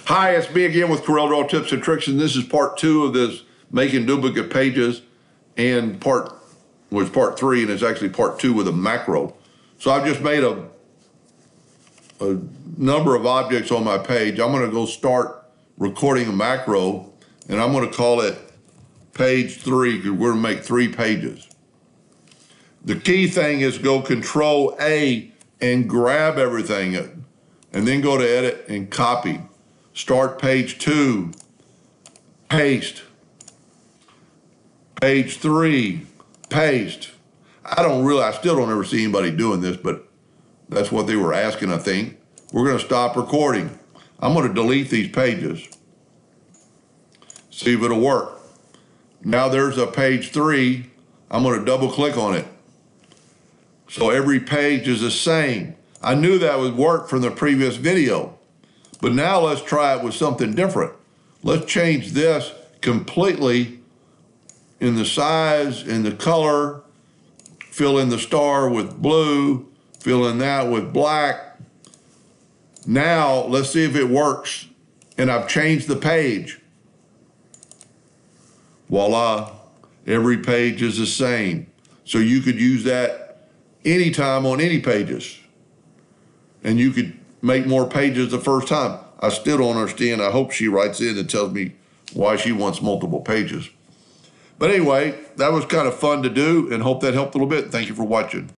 Hi, it's me again with Corel Draw Tips and Tricks, and this is part 2 of this making duplicate pages, and part 3, and it's actually part 2 with a macro. So I've just made a number of objects on my page. I'm going to go start recording a macro, and I'm going to call it page 3 because we're going to make 3 pages. The key thing is go Control A and grab everything, and then go to Edit and copy. Start page 2, paste. Page 3, paste. I still don't ever see anybody doing this, but that's what they were asking, I think. We're going to stop recording. I'm going to delete these pages. See if it'll work. Now there's a page 3. I'm going to double click on it. So every page is the same. I knew that would work from the previous video, but now let's try it with something different. Let's change this completely in the size, in the color, fill in the star with blue, fill in that with black. Now let's see if it works. And I've changed the page. Voila, every page is the same. So you could use that anytime on any pages. And you could make more pages the first time. I still don't understand. I hope she writes in and tells me why she wants multiple pages. But anyway, that was kind of fun to do, and hope that helped a little bit. Thank you for watching.